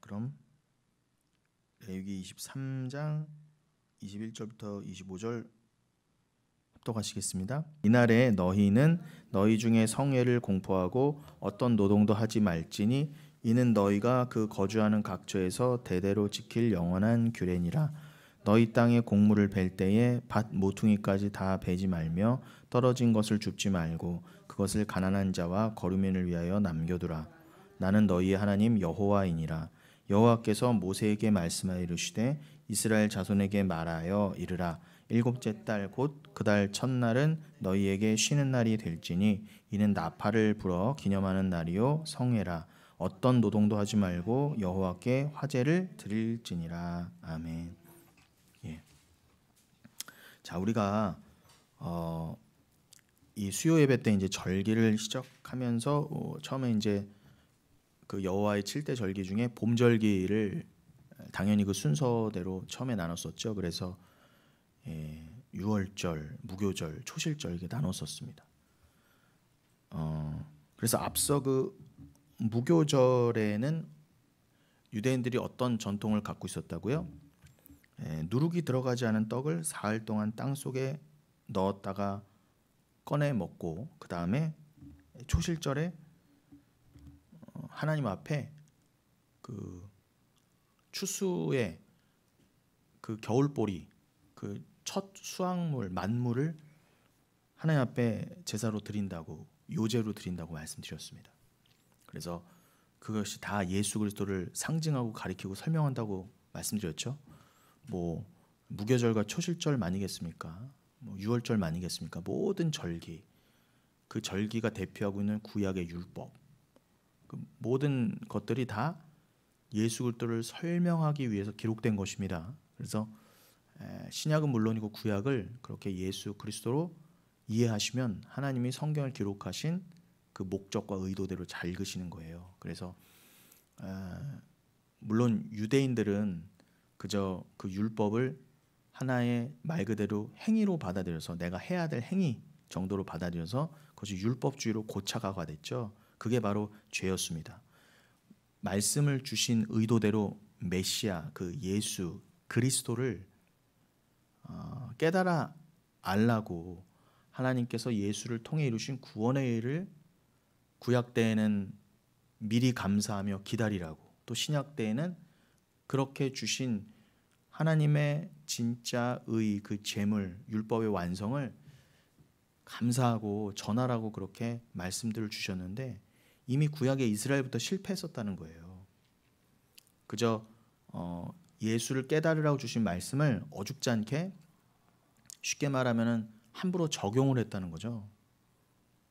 그럼 레위기 23장 21절부터 25절 합독하시겠습니다. 이날에 너희는 너희 중에 성회를 공포하고 어떤 노동도 하지 말지니 이는 너희가 그 거주하는 각처에서 대대로 지킬 영원한 규례니라. 너희 땅에 곡물을 벨 때에 밭 모퉁이까지 다 베지 말며 떨어진 것을 줍지 말고 그것을 가난한 자와 거류민을 위하여 남겨두라. 나는 너희의 하나님 여호와이니라. 여호와께서 모세에게 말씀하여 이르시되 이스라엘 자손에게 말하여 이르라. 일곱째 달 곧 그 달 첫날은 너희에게 쉬는 날이 될지니 이는 나팔을 불어 기념하는 날이요 성회라. 어떤 노동도 하지 말고 여호와께 화제를 드릴지니라. 아멘. 예. 자, 우리가 이 수요 예배 때 이제 절기를 시작하면서 처음에 이제 그 여호와의 7대 절기 중에 봄 절기를 당연히 그 순서대로 처음에 나눴었죠. 그래서 유월절, 무교절, 초실절 이렇게 나눴었습니다. 그래서 앞서 그 무교절에는 유대인들이 어떤 전통을 갖고 있었다고요? 누룩이 들어가지 않은 떡을 사흘 동안 땅 속에 넣었다가 꺼내 먹고 그 다음에 초실절에 하나님 앞에 그 추수의 그 겨울보리, 그 첫 수확물 만물을 하나님 앞에 제사로 드린다고, 요제로 드린다고 말씀드렸습니다. 그래서 그것이 다 예수 그리스도를 상징하고 가리키고 설명한다고 말씀드렸죠. 뭐 무교절과 초실절만이겠습니까? 뭐 유월절만이겠습니까? 모든 절기, 그 절기가 대표하고 있는 구약의 율법, 그 모든 것들이 다 예수 그리스도를 설명하기 위해서 기록된 것입니다. 그래서 신약은 물론이고 구약을 그렇게 예수 그리스도로 이해하시면 하나님이 성경을 기록하신 그 목적과 의도대로 잘 읽으시는 거예요. 그래서 물론 유대인들은 그저 그 율법을 하나의 말 그대로 행위로 받아들여서 내가 해야 될 행위 정도로 받아들여서 그것이 율법주의로 고착화가 됐죠. 그게 바로 죄였습니다. 말씀을 주신 의도대로 메시아, 그 예수 그리스도를 깨달아 알라고 하나님께서 예수를 통해 이루신 구원의 일을 구약 때에는 미리 감사하며 기다리라고, 또 신약 때에는 그렇게 주신 하나님의 진짜 의, 그 재물, 율법의 완성을 감사하고 전하라고 그렇게 말씀들을 주셨는데 이미 구약의 이스라엘부터 실패했었다는 거예요. 그저 예수를 깨달으라고 주신 말씀을 어줍지 않게, 쉽게 말하면 함부로 적용을 했다는 거죠.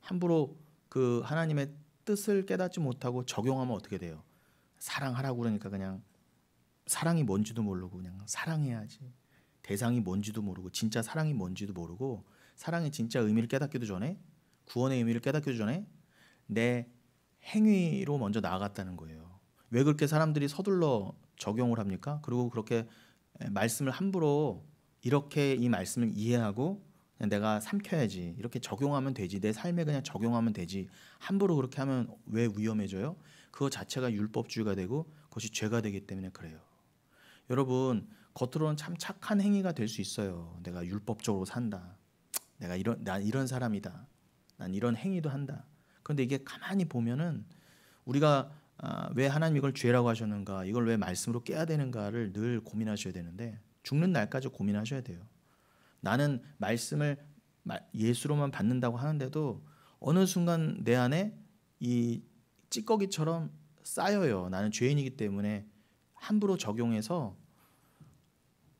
함부로 그 하나님의 뜻을 깨닫지 못하고 적용하면 어떻게 돼요? 사랑하라고 그러니까 그냥 사랑이 뭔지도 모르고 그냥 사랑해야지, 대상이 뭔지도 모르고 진짜 사랑이 뭔지도 모르고 사랑의 진짜 의미를 깨닫기도 전에, 구원의 의미를 깨닫기도 전에 내 행위로 먼저 나아갔다는 거예요. 왜 그렇게 사람들이 서둘러 적용을 합니까? 그리고 그렇게 말씀을 함부로 이렇게 이 말씀을 이해하고 그냥 내가 삼켜야지, 이렇게 적용하면 되지, 내 삶에 그냥 적용하면 되지, 함부로 그렇게 하면 왜 위험해져요? 그거 자체가 율법주의가 되고 그것이 죄가 되기 때문에 그래요. 여러분, 겉으로는 참 착한 행위가 될 수 있어요. 내가 율법적으로 산다, 난 이런 사람이다, 난 이런 행위도 한다. 그런데 이게 가만히 보면은 우리가 왜 하나님 이걸 죄라고 하셨는가, 이걸 왜 말씀으로 깨야 되는가를 늘 고민하셔야 되는데, 죽는 날까지 고민하셔야 돼요. 나는 말씀을 예수로만 받는다고 하는데도 어느 순간 내 안에 이 찌꺼기처럼 쌓여요. 나는 죄인이기 때문에 함부로 적용해서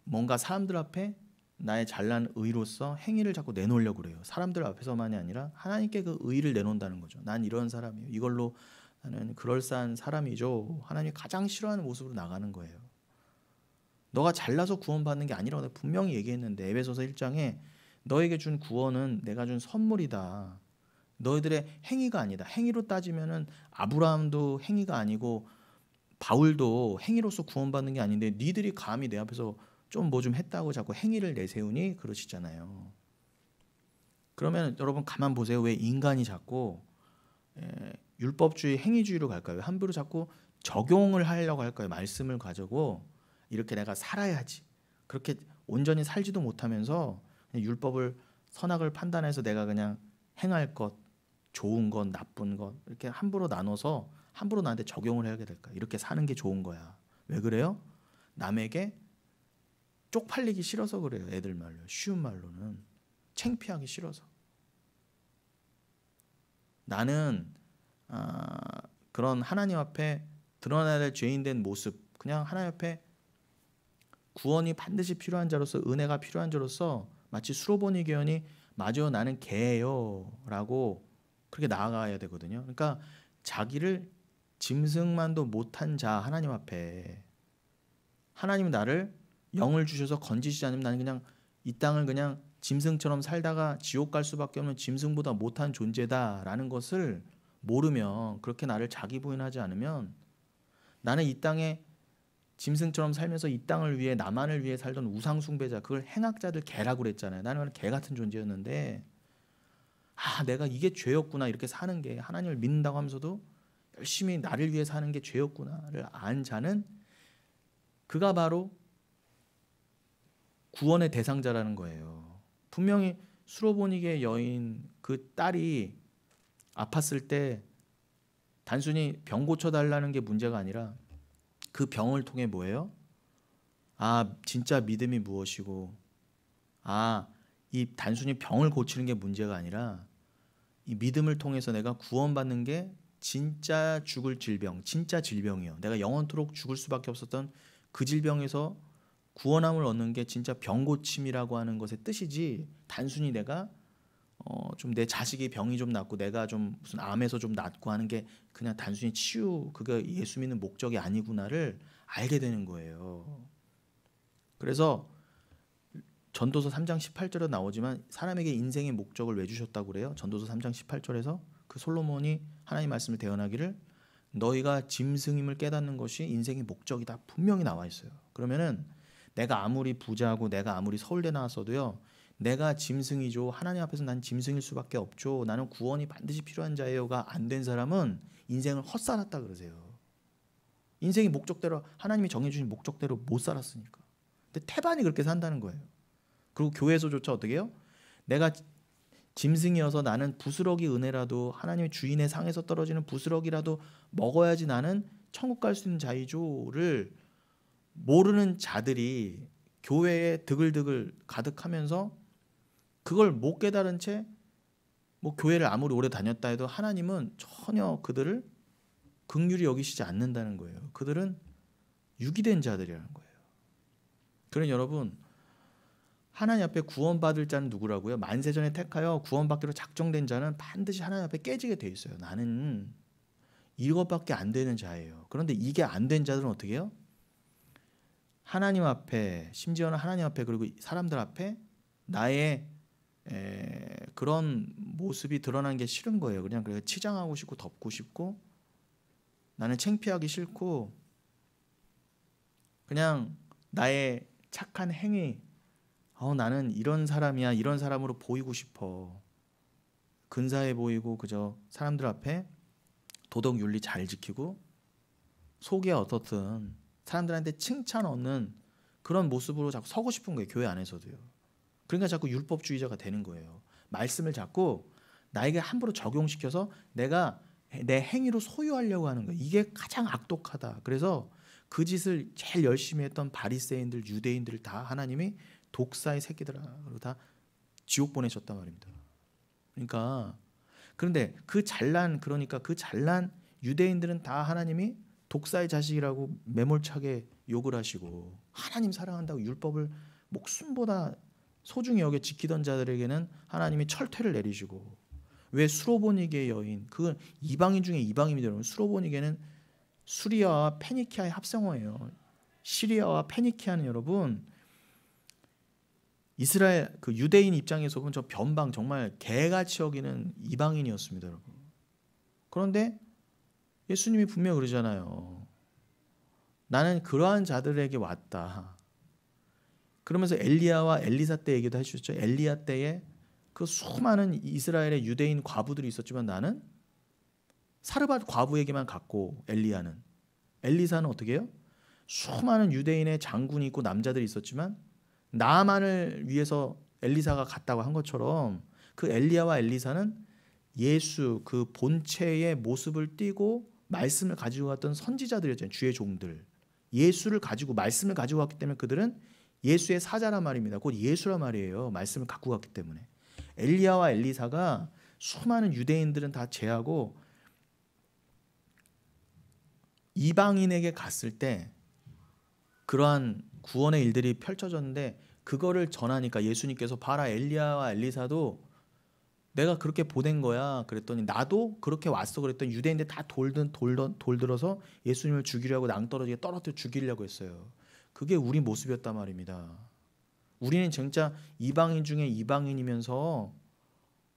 뭔가 사람들 앞에 나의 잘난 의로서 행위를 자꾸 내놓으려고 그래요. 사람들 앞에서만이 아니라 하나님께 그 의를 내놓는다는 거죠. 난 이런 사람이에요. 이걸로 나는 그럴싸한 사람이죠. 하나님이 가장 싫어하는 모습으로 나가는 거예요. 너가 잘나서 구원받는 게 아니라고 내가 분명히 얘기했는데, 에베소서 1장에 너에게 준 구원은 내가 준 선물이다. 너희들의 행위가 아니다. 행위로 따지면은 아브라함도 행위가 아니고 바울도 행위로서 구원받는 게 아닌데 니들이 감히 내 앞에서 좀 뭐 좀 했다고 자꾸 행위를 내세우니 그러시잖아요. 그러면 여러분 가만 보세요. 왜 인간이 자꾸 율법주의, 행위주의로 갈까요? 함부로 자꾸 적용을 하려고 할 거예요. 말씀을 가지고 이렇게 내가 살아야지. 그렇게 온전히 살지도 못하면서 그냥 율법을 선악을 판단해서 내가 그냥 행할 것, 좋은 것, 나쁜 것 이렇게 함부로 나눠서 함부로 나한테 적용을 해야 될까? 이렇게 사는 게 좋은 거야. 왜 그래요? 남에게 쪽팔리기 싫어서 그래요. 애들 말로. 쉬운 말로는 창피하기 싫어서. 나는 그런 하나님 앞에 드러나야 될 죄인된 모습, 그냥 하나님 앞에 구원이 반드시 필요한 자로서, 은혜가 필요한 자로서 마치 수로보니 교연이 마저 나는 개예요 라고 그렇게 나아가야 되거든요. 그러니까 자기를 짐승만도 못한 자 하나님 앞에, 하나님은 나를 영을 주셔서 건지시지 않으면 나는 그냥 이 땅을 그냥 짐승처럼 살다가 지옥 갈 수밖에 없는 짐승보다 못한 존재다라는 것을 모르면, 그렇게 나를 자기 부인하지 않으면, 나는 이 땅에 짐승처럼 살면서 이 땅을 위해 나만을 위해 살던 우상 숭배자, 그걸 행악자들 개라고 그랬잖아요. 나는 개 같은 존재였는데 내가 이게 죄였구나, 이렇게 사는 게, 하나님을 믿는다고 하면서도 열심히 나를 위해 사는 게 죄였구나를 안 자는, 그가 바로 구원의 대상자라는 거예요. 분명히 수로보니게 여인 그 딸이 아팠을 때 단순히 병 고쳐달라는 게 문제가 아니라 그 병을 통해 뭐예요? 진짜 믿음이 무엇이고, 이 단순히 병을 고치는 게 문제가 아니라 이 믿음을 통해서 내가 구원받는 게 진짜 죽을 질병, 진짜 질병이요. 내가 영원토록 죽을 수밖에 없었던 그 질병에서 구원함을 얻는 게 진짜 병 고침이라고 하는 것의 뜻이지, 단순히 내가 좀 내 자식이 병이 좀 낫고 내가 좀 무슨 암에서 좀 낫고 하는 게 그냥 단순히 치유, 그게 예수 믿는 목적이 아니구나를 알게 되는 거예요. 그래서 전도서 3장 18절에 나오지만 사람에게 인생의 목적을 왜 주셨다고 그래요? 전도서 3장 18절에서 그 솔로몬이 하나님 말씀을 대언하기를 너희가 짐승임을 깨닫는 것이 인생의 목적이다, 분명히 나와 있어요. 그러면은 내가 아무리 부자고 내가 아무리 서울대 나왔어도요, 내가 짐승이죠, 하나님 앞에서 난 짐승일 수밖에 없죠, 나는 구원이 반드시 필요한 자예요가 안 된 사람은 인생을 헛살았다 그러세요. 인생의 목적대로, 하나님이 정해주신 목적대로 못 살았으니까. 근데 태반이 그렇게 산다는 거예요. 그리고 교회에서조차 어떻게 해요? 내가 짐승이어서 나는 부스러기 은혜라도, 하나님의 주인의 상에서 떨어지는 부스러기라도 먹어야지 나는 천국 갈 수 있는 자이죠를 모르는 자들이 교회에 드글드글 가득하면서 그걸 못 깨달은 채 뭐 교회를 아무리 오래 다녔다 해도 하나님은 전혀 그들을 긍휼히 여기시지 않는다는 거예요. 그들은 유기된 자들이라는 거예요. 그러니 여러분, 하나님 앞에 구원받을 자는 누구라고요? 만세전에 택하여 구원받기로 작정된 자는 반드시 하나님 앞에 깨지게 돼 있어요. 나는 이것밖에 안 되는 자예요. 그런데 이게 안 된 자들은 어떻게 해요? 하나님 앞에, 심지어는 하나님 앞에, 그리고 사람들 앞에 나의 그런 모습이 드러나는 게 싫은 거예요. 그냥 치장하고 싶고 덮고 싶고, 나는 창피하기 싫고, 그냥 나의 착한 행위, 나는 이런 사람이야, 이런 사람으로 보이고 싶어, 근사해 보이고, 그저 사람들 앞에 도덕 윤리 잘 지키고 속에 어떻든 사람들한테 칭찬 얻는 그런 모습으로 자꾸 서고 싶은 거예요. 교회 안에서도요. 그러니까 자꾸 율법주의자가 되는 거예요. 말씀을 자꾸 나에게 함부로 적용시켜서 내가 내 행위로 소유하려고 하는 거예요. 이게 가장 악독하다. 그래서 그 짓을 제일 열심히 했던 바리새인들, 유대인들을 다 하나님이 독사의 새끼들아, 그리고 다 지옥 보내셨단 말입니다. 그러니까 그런데 그 잘난 유대인들은 다 하나님이 독사의 자식이라고 매몰차게 욕을 하시고, 하나님 사랑한다고 율법을 목숨보다 소중히 여겨 지키던 자들에게는 하나님이 철퇴를 내리시고, 왜 수로보니게 여인, 그 이방인 중에 이방인입니다. 여러분, 수로보니게는 수리아와 페니키아의 합성어예요. 시리아와 페니키아는 여러분, 이스라엘 그 유대인 입장에서 보면 저 변방, 정말 개같이 여기는 이방인이었습니다, 여러분. 그런데 예수님이 분명히 그러잖아요. 나는 그러한 자들에게 왔다. 그러면서 엘리야와 엘리사 때 얘기도 해주셨죠. 엘리야 때에 그 수많은 이스라엘의 유대인 과부들이 있었지만 나는 사르밧 과부에게만 갔고, 엘리야는 엘리사는 어떻게 해요? 수많은 유대인의 장군이 있고 남자들이 있었지만 나만을 위해서 엘리사가 갔다고 한 것처럼 그 엘리야와 엘리사는 예수 그 본체의 모습을 띠고 말씀을 가지고 갔던 선지자들이었잖아요. 주의 종들. 예수를 가지고 말씀을 가지고 갔기 때문에 그들은 예수의 사자란 말입니다. 곧 예수란 말이에요. 말씀을 갖고 갔기 때문에. 엘리야와 엘리사가 수많은 유대인들은 다 제하고 이방인에게 갔을 때 그러한 구원의 일들이 펼쳐졌는데 그거를 전하니까 예수님께서 봐라 엘리야와 엘리사도 내가 그렇게 보낸 거야. 그랬더니 나도 그렇게 왔어. 그랬더니 유대인들 다 돌들어서 예수님을 죽이려고 낭떠러지게 떨어뜨려 죽이려고 했어요. 그게 우리 모습이었단 말입니다. 우리는 진짜 이방인 중에 이방인이면서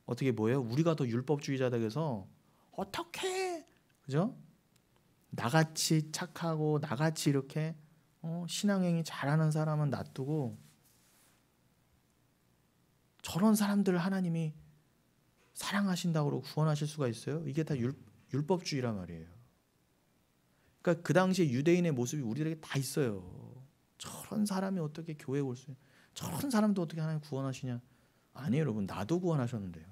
어떻게 뭐예요? 우리가 더 율법주의자다 그래서 어떻게 그죠? 나같이 착하고 나같이 이렇게 신앙행위 잘하는 사람은 놔두고 저런 사람들을 하나님이 사랑하신다고 구원하실 수가 있어요? 이게 다 율법주의란 말이에요. 그러니까 그 당시에 유대인의 모습이 우리들에게 다 있어요. 저런 사람이 어떻게 교회에 올 수 있냐? 저런 사람도 어떻게 하나님 구원하시냐? 아니에요, 여러분. 나도 구원하셨는데요.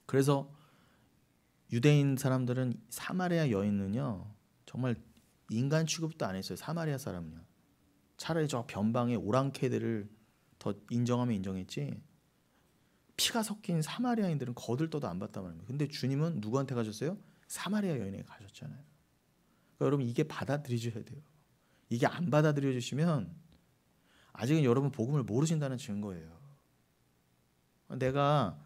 그래서 유대인 사람들은 사마리아 여인은요 정말 인간 취급도 안 했어요. 사마리아 사람은요. 차라리 저 변방의 오랑캐들을 더 인정하면 인정했지 피가 섞인 사마리아인들은 거들떠도 안 봤단 말입니다. 근데 주님은 누구한테 가셨어요? 사마리아 여인에게 가셨잖아요. 그러니까 여러분 이게 받아들여줘야 돼요. 이게 안 받아들여주시면 아직은 여러분 복음을 모르신다는 증거예요. 내가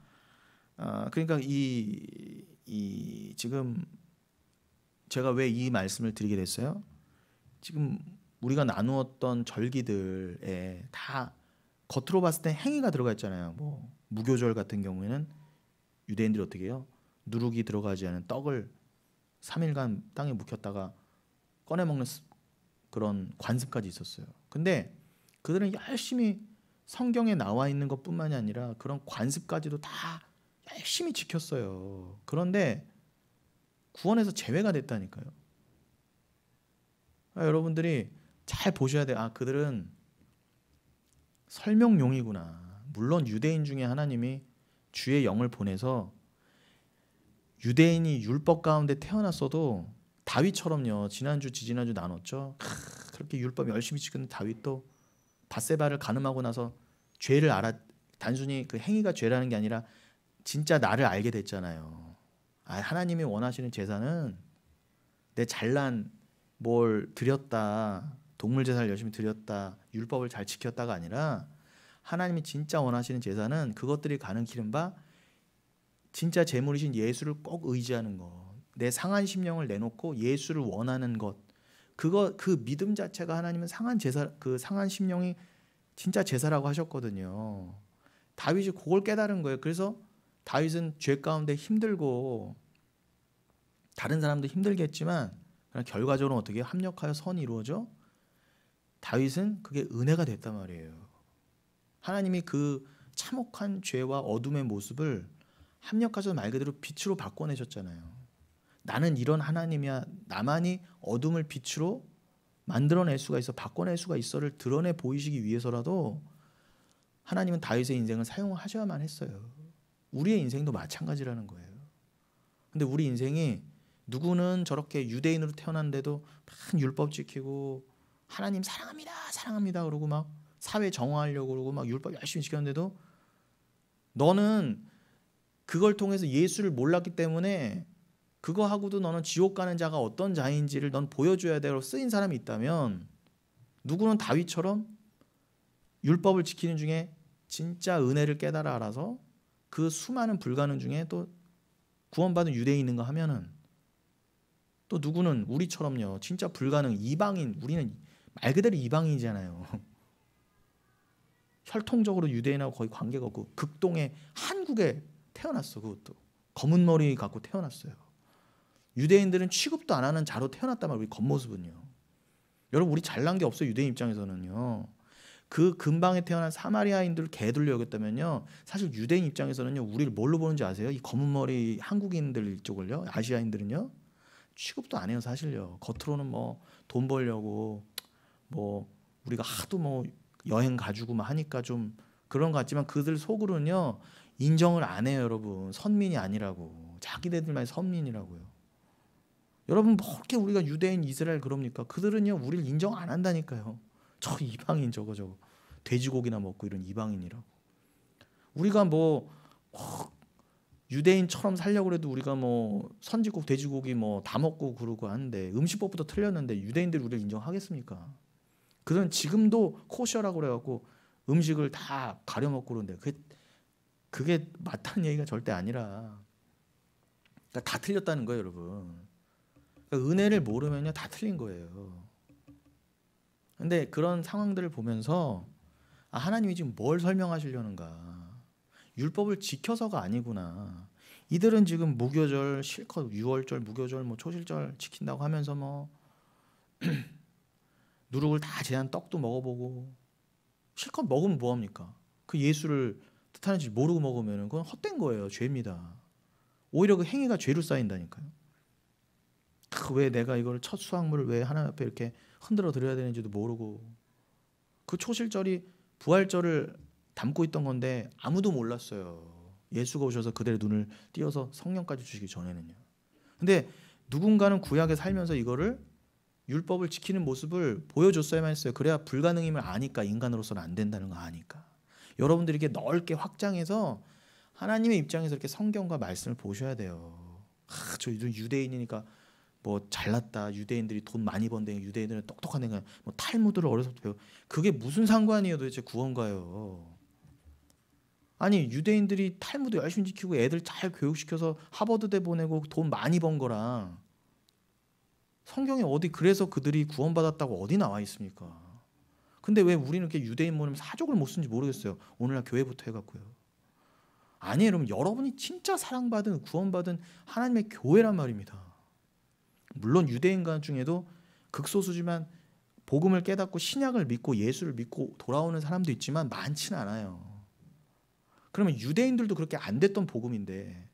그러니까 이 지금 제가 왜 이 말씀을 드리게 됐어요? 지금 우리가 나누었던 절기들에 다 겉으로 봤을 때 행위가 들어가 있잖아요. 뭐 무교절 같은 경우에는 유대인들이 어떻게 해요? 누룩이 들어가지 않은 떡을 3일간 땅에 묵혔다가 꺼내 먹는 그런 관습까지 있었어요. 근데 그들은 열심히 성경에 나와 있는 것뿐만이 아니라 그런 관습까지도 다 열심히 지켰어요. 그런데 구원에서 제외가 됐다니까요. 여러분들이 잘 보셔야 돼요. 그들은 설명용이구나. 물론 유대인 중에 하나님이 주의 영을 보내서 유대인이 율법 가운데 태어났어도 다윗처럼요. 지난주 지지난주 나눴죠. 그렇게 율법 열심히 지키는 다윗도 밧세바를 간음하고 나서 죄를 단순히 그 행위가 죄라는 게 아니라 진짜 나를 알게 됐잖아요. 하나님이 원하시는 제사는 내 잘난 뭘 드렸다, 동물 제사를 열심히 드렸다, 율법을 잘 지켰다가 아니라 하나님이 진짜 원하시는 제사는 그것들이 가는 길은 바 진짜 제물이신 예수를 꼭 의지하는 것, 내 상한 심령을 내놓고 예수를 원하는 것, 그 믿음 자체가 하나님은 상한 제사, 그 상한 심령이 진짜 제사라고 하셨거든요. 다윗이 그걸 깨달은 거예요. 그래서 다윗은 죄 가운데 힘들고 다른 사람도 힘들겠지만 결과적으로 어떻게 합력하여 선이 이루어져? 다윗은 그게 은혜가 됐단 말이에요. 하나님이 그 참혹한 죄와 어둠의 모습을 합력하셔서 말 그대로 빛으로 바꿔내셨잖아요. 나는 이런 하나님이야. 나만이 어둠을 빛으로 만들어낼 수가 있어, 바꿔낼 수가 있어를 드러내 보이시기 위해서라도 하나님은 다윗의 인생을 사용하셔야만 했어요. 우리의 인생도 마찬가지라는 거예요. 근데 우리 인생이 누구는 저렇게 유대인으로 태어났는데도 막 율법 지키고 하나님 사랑합니다, 사랑합니다 그러고 막 사회 정화하려고 그러고 막 율법 열심히 지켰는데도 너는 그걸 통해서 예수를 몰랐기 때문에 그거 하고도 너는 지옥 가는 자가 어떤 자인지를 넌 보여줘야 되고 쓰인 사람이 있다면 누구는 다윗처럼 율법을 지키는 중에 진짜 은혜를 깨달아 알아서 그 수많은 불가능 중에 또 구원받은 유대인인가 하면은 또 누구는 우리처럼요 진짜 불가능 이방인, 우리는 말 그대로 이방인이잖아요. 혈통적으로 유대인하고 거의 관계가 없고 극동의 한국에 태어났어. 그것도 검은 머리 갖고 태어났어요. 유대인들은 취급도 안 하는 자로 태어났단 말이에요. 우리 겉모습은요. 여러분 우리 잘난 게 없어요. 유대인 입장에서는요. 그 근방에 태어난 사마리아인들을 개들로 여겼다면요. 사실 유대인 입장에서는요. 우리를 뭘로 보는지 아세요? 이 검은 머리 한국인들 쪽을요. 아시아인들은요. 취급도 안 해요 사실요. 겉으로는 뭐 돈 벌려고 뭐 우리가 하도 뭐 여행 가지고 막 하니까 좀 그런 것 같지만 그들 속으로는요 인정을 안 해요 여러분. 선민이 아니라고. 자기네들만 선민이라고요. 여러분 뭐 그렇게 우리가 유대인 이스라엘 그럽니까? 그들은요 우리를 인정 안 한다니까요. 저 이방인 저거 돼지고기나 먹고 이런 이방인이라고. 우리가 뭐 유대인처럼 살려고 그래도 우리가 뭐 선지국 돼지고기 뭐 다 먹고 그러고 하는데 음식법부터 틀렸는데 유대인들이 우리를 인정하겠습니까? 그들은 지금도 코셔라고 그래갖고 음식을 다 가려 먹고 그러는데 그게 맞다는 얘기가 절대 아니라 그러니까 다 틀렸다는 거예요 여러분. 그러니까 은혜를 모르면요 다 틀린 거예요. 근데 그런 상황들을 보면서 하나님이 지금 뭘 설명하시려는가. 율법을 지켜서가 아니구나. 이들은 지금 무교절 실컷 6월절 무교절 뭐 초실절 지킨다고 하면서 뭐 누룩을 다 제한 떡도 먹어보고 실컷 먹으면 뭐합니까? 그 예수를 뜻하는지 모르고 먹으면 그건 헛된 거예요. 죄입니다. 오히려 그 행위가 죄로 쌓인다니까요. 왜 내가 이걸 첫 수확물을 왜 하나님 앞에 이렇게 흔들어 드려야 되는지도 모르고 그 초실절이 부활절을 담고 있던 건데 아무도 몰랐어요. 예수가 오셔서 그들의 눈을 띄어서 성령까지 주시기 전에는요. 근데 누군가는 구약에 살면서 이거를 율법을 지키는 모습을 보여줬어야만 했어요. 그래야 불가능임을 아니까. 인간으로서는 안 된다는 거 아니까. 여러분들이 이렇게 넓게 확장해서 하나님의 입장에서 이렇게 성경과 말씀을 보셔야 돼요. 저 유대인이니까 뭐 잘났다. 유대인들이 돈 많이 번데 유대인들은 똑똑한 애가 뭐 탈무드를 어려서부터 배워. 그게 무슨 상관이에요 도대체 구원가요. 아니 유대인들이 탈무드 열심히 지키고 애들 잘 교육시켜서 하버드대 보내고 돈 많이 번 거랑 성경에 어디 그래서 그들이 구원받았다고 어디 나와 있습니까? 근데 왜 우리는 이렇게 유대인 모르면 사족을 못 쓰는지 모르겠어요. 오늘날 교회부터 해갖고요. 아니에요 여러분. 여러분이 진짜 사랑받은 구원받은 하나님의 교회란 말입니다. 물론 유대인간 중에도 극소수지만 복음을 깨닫고 신약을 믿고 예수를 믿고 돌아오는 사람도 있지만 많지는 않아요. 그러면 유대인들도 그렇게 안 됐던 복음인데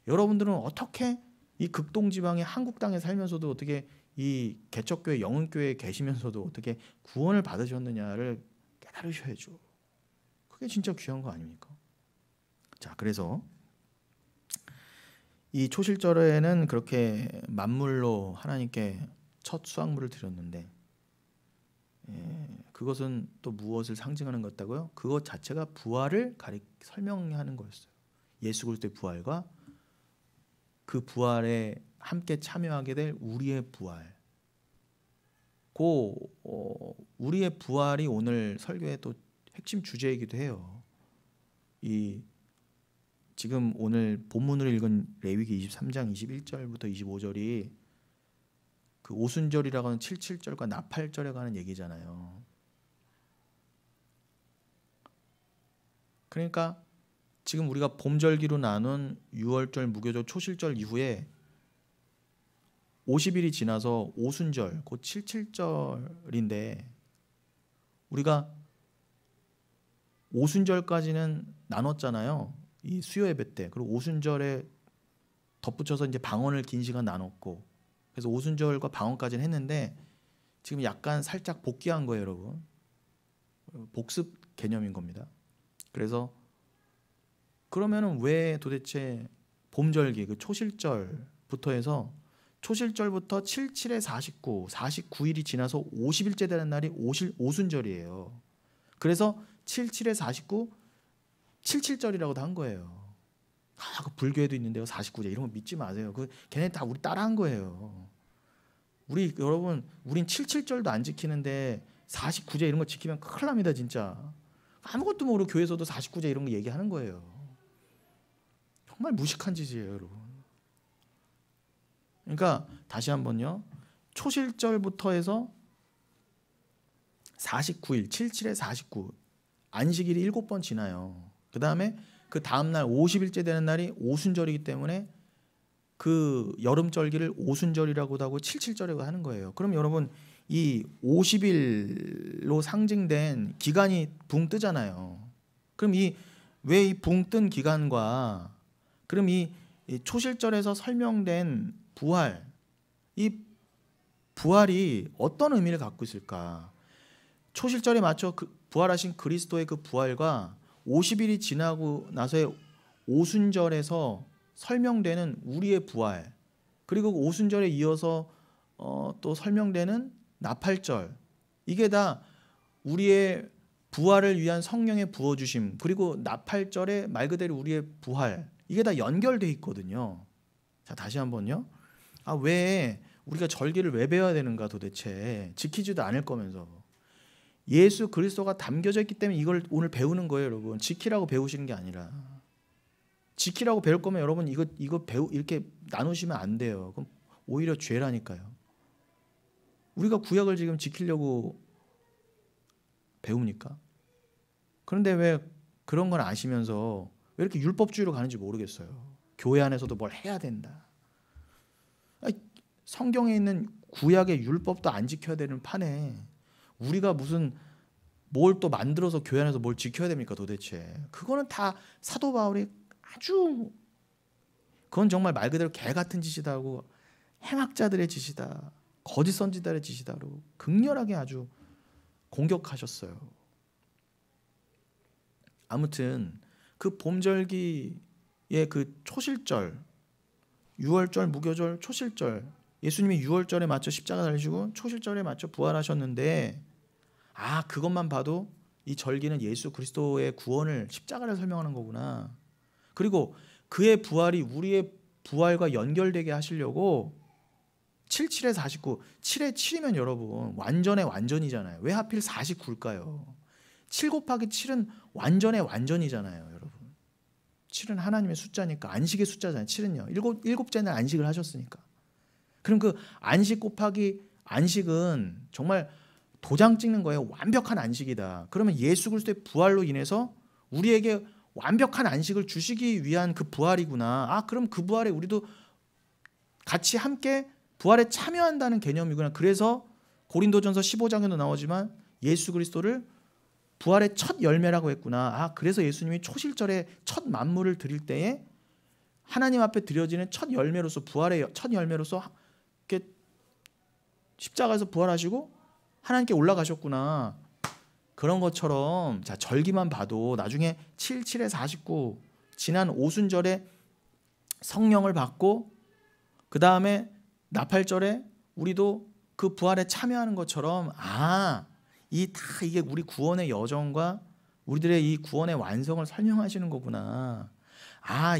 여러분들은 어떻게 이 극동지방의 한국 땅에 살면서도 어떻게 이 개척교회 영흥교회에 계시면서도 어떻게 구원을 받으셨느냐를 깨달으셔야죠. 그게 진짜 귀한 거 아닙니까? 자, 그래서 이 초실절에는 그렇게 만물로 하나님께 첫 수확물을 드렸는데 그것은 또 무엇을 상징하는 것 같다고요? 그것 자체가 부활을 설명하는 거였어요. 예수 그리스도의 부활과 그 부활에 함께 참여하게 될 우리의 부활. 우리의 부활이 오늘 설교의 또 핵심 주제이기도 해요. 지금 오늘 본문으로 읽은 레위기 23장 21절부터 25절이 그 오순절이라고 하는 77절과 나팔절에 관한 얘기잖아요. 그러니까 지금 우리가 봄절기로 나눈 6월절, 무교절, 초실절 이후에 50일이 지나서 오순절, 곧 77절인데 우리가 오순절까지는 나눴잖아요. 이 수요 예배 때. 그리고 오순절에 덧붙여서 이제 방언을 긴 시간 나눴고 그래서 오순절과 방언까지는 했는데 지금 약간 살짝 복귀한 거예요, 여러분. 복습 개념인 겁니다. 그래서 그러면은 왜 도대체 봄절기 그 초실절부터 해서 초실절부터 77에 49, 49일이 지나서 50일째 되는 날이 오순절이에요. 그래서 77에 49, 77절이라고도 한 거예요. 그 불교에도 있는데요. 49제 이런 거 믿지 마세요. 걔네 다 우리 따라한 거예요. 여러분, 우린 77절도 안 지키는데 49제 이런 거 지키면 큰일 납니다, 진짜. 아무것도 모르고 교회에서도 49제 이런 거 얘기하는 거예요. 정말 무식한 짓이에요, 여러분. 그러니까 다시 한번요. 초실절부터 해서 49일, 77에 49 안식일이 7번 지나요. 그 다음에 그 다음날 50일째 되는 날이 오순절이기 때문에 그 여름절기를 오순절이라고도 하고 77절이라고 하는 거예요. 그럼 여러분 이 50일로 상징된 기간이 붕 뜨잖아요. 그럼 왜 이 붕 뜬 기간과 그럼 이 초실절에서 설명된 부활 이 부활이 어떤 의미를 갖고 있을까? 초실절에 맞춰 부활하신 그리스도의 그 부활과 50일이 지나고 나서의 오순절에서 설명되는 우리의 부활, 그리고 오순절에 이어서 또 설명되는 나팔절, 이게 다 우리의 부활을 위한 성령의 부어주심, 그리고 나팔절에 말 그대로 우리의 부활, 이게 다 연결돼 있거든요. 자, 다시 한번요. 왜 우리가 절기를 왜 배워야 되는가 도대체? 지키지도 않을 거면서. 예수 그리스도가 담겨져 있기 때문에 이걸 오늘 배우는 거예요, 여러분. 지키라고 배우시는 게 아니라. 지키라고 배울 거면 여러분 이거 이렇게 나누시면 안 돼요. 그럼 오히려 죄라니까요. 우리가 구약을 지금 지키려고 배웁니까? 그런데 왜 그런 걸 아시면서 왜 이렇게 율법주의로 가는지 모르겠어요. 교회 안에서도 뭘 해야 된다. 성경에 있는 구약의 율법도 안 지켜야 되는 판에 우리가 무슨 뭘 또 만들어서 교회 안에서 뭘 지켜야 됩니까 도대체? 그거는 다 사도 바울이 아주, 그건 정말 말 그대로 개 같은 짓이다 하고 행악자들의 짓이다, 거짓 선지자들의 짓이다로 극렬하게 아주 공격하셨어요. 아무튼 그 봄절기의 그 초실절, 유월절, 무교절, 초실절, 예수님이 유월절에 맞춰 십자가 달리시고 초실절에 맞춰 부활하셨는데, 그것만 봐도 이 절기는 예수 그리스도의 구원을, 십자가를 설명하는 거구나. 그리고 그의 부활이 우리의 부활과 연결되게 하시려고 77에 49, 7에 7이면 여러분 완전의 완전이잖아요. 왜 하필 49일까요? 7 곱하기 7은 완전의 완전이잖아요, 여러분. 7은 하나님의 숫자니까, 안식의 숫자잖아요. 7은요. 일곱째는 안식을 하셨으니까. 그럼 그 안식 곱하기 안식은 정말 도장 찍는 거예요. 완벽한 안식이다. 그러면 예수 그리스도의 부활로 인해서 우리에게 완벽한 안식을 주시기 위한 그 부활이구나. 그럼 그 부활에 우리도 같이 함께 부활에 참여한다는 개념이구나. 그래서 고린도전서 15장에도 나오지만 예수 그리스도를 부활의 첫 열매라고 했구나. 그래서 예수님이 초실절에 첫 만물을 드릴 때에 하나님 앞에 드려지는 첫 열매로서, 부활의 첫 열매로서 이렇게 십자가에서 부활하시고 하나님께 올라가셨구나. 그런 것처럼 자, 절기만 봐도 나중에 7, 7에 49 지난 오순절에 성령을 받고 그 다음에 나팔절에 우리도 그 부활에 참여하는 것처럼 이게 우리 구원의 여정과 우리들의 이 구원의 완성을 설명하시는 거구나.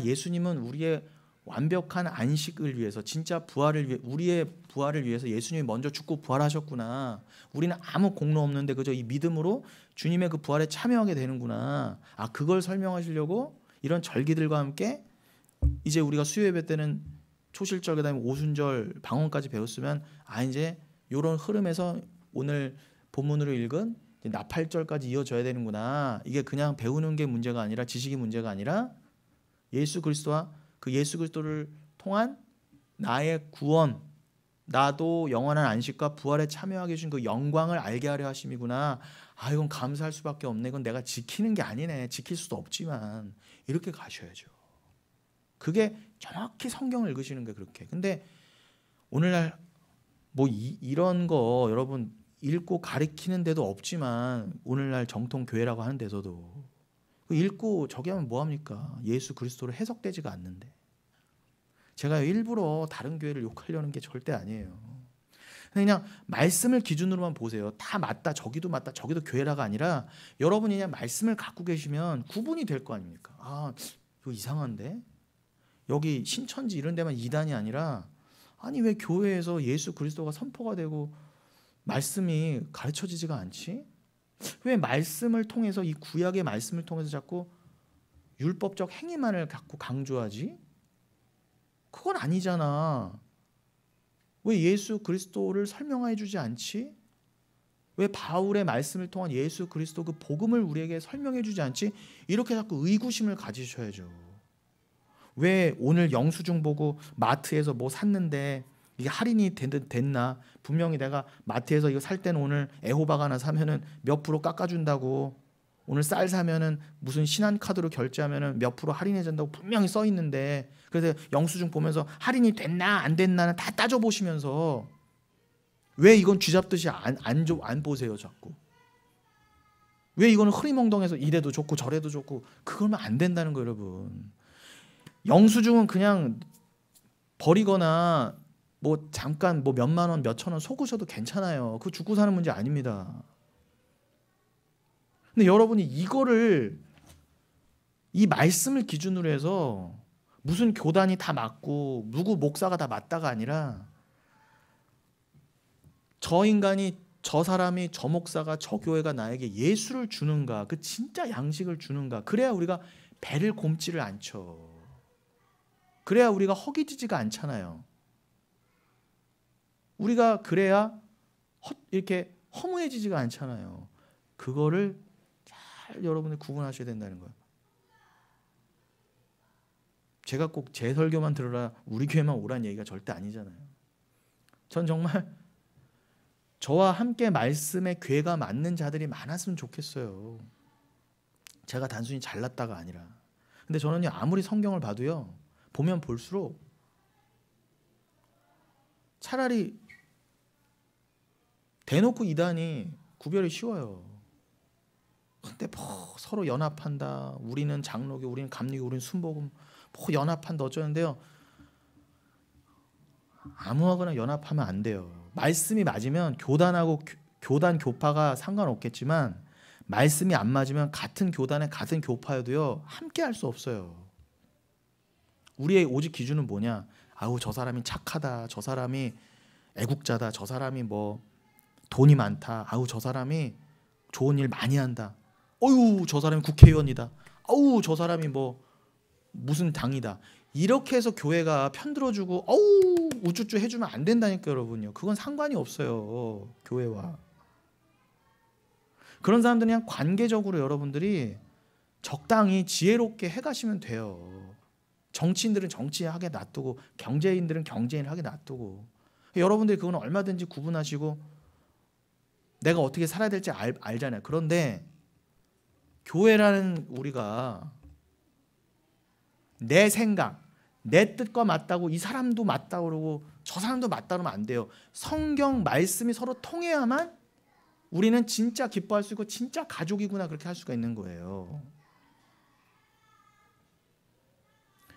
예수님은 우리의 완벽한 안식을 위해서, 진짜 부활을 위해, 우리의 부활을 위해서 예수님이 먼저 죽고 부활하셨구나. 우리는 아무 공로 없는데 그저 이 믿음으로 주님의 그 부활에 참여하게 되는구나. 그걸 설명하시려고 이런 절기들과 함께 이제 우리가 수요예배 때는 초실절, 그다음에 오순절, 방언까지 배웠으면 이제 이런 흐름에서 오늘 본문으로 읽은 나팔절까지 이어져야 되는구나. 이게 그냥 배우는 게 문제가 아니라, 지식이 문제가 아니라 예수 그리스도와 그 예수 그리스도를 통한 나의 구원, 나도 영원한 안식과 부활에 참여하게 해준 그 영광을 알게 하려 하심이구나. 이건 감사할 수밖에 없네. 이건 내가 지키는 게 아니네. 지킬 수도 없지만 이렇게 가셔야죠. 그게 정확히 성경을 읽으시는 게 그렇게. 근데 오늘날 이런 거 여러분 읽고 가르치는 데도 없지만, 오늘날 정통 교회라고 하는 데서도 읽고 저기 하면 뭐합니까? 예수 그리스도로 해석되지가 않는데. 제가 일부러 다른 교회를 욕하려는 게 절대 아니에요. 그냥 말씀을 기준으로만 보세요. 다 맞다, 저기도 맞다, 저기도 교회라가 아니라 여러분이 그냥 말씀을 갖고 계시면 구분이 될 거 아닙니까? 이거 이상한데? 여기 신천지 이런 데만 이단이 아니라, 왜 교회에서 예수 그리스도가 선포가 되고 말씀이 가르쳐지지가 않지? 왜 말씀을 통해서, 이 구약의 말씀을 통해서 자꾸 율법적 행위만을 갖고 강조하지? 그건 아니잖아. 왜 예수 그리스도를 설명해 주지 않지? 왜 바울의 말씀을 통한 예수 그리스도 그 복음을 우리에게 설명해 주지 않지? 이렇게 자꾸 의구심을 가지셔야죠. 왜 오늘 영수증 보고 마트에서 뭐 샀는데 이게 할인이 됐나? 분명히 내가 마트에서 이거 살 때는 오늘 애호박 하나 사면은 몇 프로 깎아준다고 오늘 쌀 사면은 무슨 신한카드로 결제하면은 몇 프로 할인해 준다고 분명히 써 있는데, 그래서 영수증 보면서 할인이 됐나 안 됐나는 다 따져 보시면서 왜 이건 쥐잡듯이 안 보세요 자꾸. 왜 이거는 흐리멍덩해서 이래도 좋고 저래도 좋고, 그거면 안 된다는 거예요 여러분. 영수증은 그냥 버리거나 뭐 잠깐 뭐 몇만 원 몇천 원 속으셔도 괜찮아요. 그거 죽고 사는 문제 아닙니다. 근데 여러분이 이거를, 이 말씀을 기준으로 해서 무슨 교단이 다 맞고 누구 목사가 다 맞다가 아니라, 저 인간이, 저 사람이, 저 목사가, 저 교회가 나에게 예수를 주는가, 그 진짜 양식을 주는가, 그래야 우리가 배를 곪지를 않죠. 그래야 우리가 허기지지가 않잖아요. 우리가 그래야 이렇게 허무해지지가 않잖아요. 그거를 잘 여러분이 구분하셔야 된다는 거예요. 제가 꼭 제 설교만 들으라 우리 교회만 오라는 얘기가 절대 아니잖아요. 전 정말 저와 함께 말씀에 괴가 맞는 자들이 많았으면 좋겠어요. 제가 단순히 잘났다가 아니라. 근데 저는요, 아무리 성경을 봐도요, 보면 볼수록 차라리 대놓고 이단이 구별이 쉬워요. 근데 뭐 서로 연합한다, 우리는 장로교, 우리는 감리교, 우리는 순복음, 뭐 연합한다 어쩌는데요, 아무하거나 연합하면 안 돼요. 말씀이 맞으면 교단하고 교단 교파가 상관없겠지만, 말씀이 안 맞으면 같은 교단에 같은 교파여도요 함께 할 수 없어요. 우리의 오직 기준은 뭐냐? 아우 저 사람이 착하다, 저 사람이 애국자다, 저 사람이 뭐 돈이 많다, 아우 저 사람이 좋은 일 많이 한다, 어유 저 사람이 국회의원이다, 아우 저 사람이 뭐 무슨 당이다, 이렇게 해서 교회가 편들어주고 어우 우쭈쭈 해주면 안 된다니까 여러분요. 그건 상관이 없어요 교회와. 그런 사람들은 그냥 관계적으로 여러분들이 적당히 지혜롭게 해가시면 돼요. 정치인들은 정치하게 놔두고, 경제인들은 경제인하게 놔두고, 여러분들이 그건 얼마든지 구분하시고 내가 어떻게 살아야 될지 알잖아요. 그런데 교회라는 우리가 내 생각, 내 뜻과 맞다고 이 사람도 맞다고 그러고 저 사람도 맞다고 그러면 안 돼요. 성경 말씀이 서로 통해야만 우리는 진짜 기뻐할 수 있고 진짜 가족이구나 그렇게 할 수가 있는 거예요.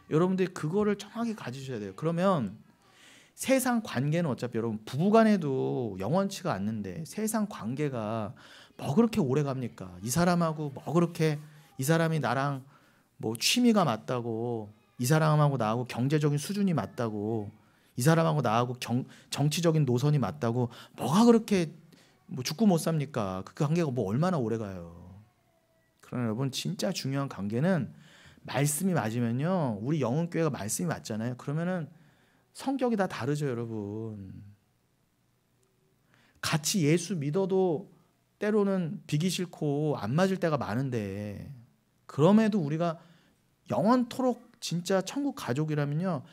여러분들이 그거를 정확히 가지셔야 돼요. 그러면 세상 관계는 어차피 여러분 부부간에도 영원치가 않는데, 세상 관계가 뭐 그렇게 오래 갑니까? 이 사람하고 뭐 그렇게, 이 사람이 나랑 뭐 취미가 맞다고, 이 사람하고 나하고 경제적인 수준이 맞다고, 이 사람하고 나하고 정치적인 노선이 맞다고 뭐가 그렇게 뭐 죽고 못 삽니까? 그 관계가 뭐 얼마나 오래 가요. 그러나 여러분 진짜 중요한 관계는 말씀이 맞으면요, 우리 영혼교회가 말씀이 맞잖아요. 그러면은 성격이 다 다르죠 여러분. 같이 예수 믿어도 때로는 비기 싫고 안 맞을 때가 많은데, 그럼에도 우리가 영원토록 진짜 천국 가족이라면요,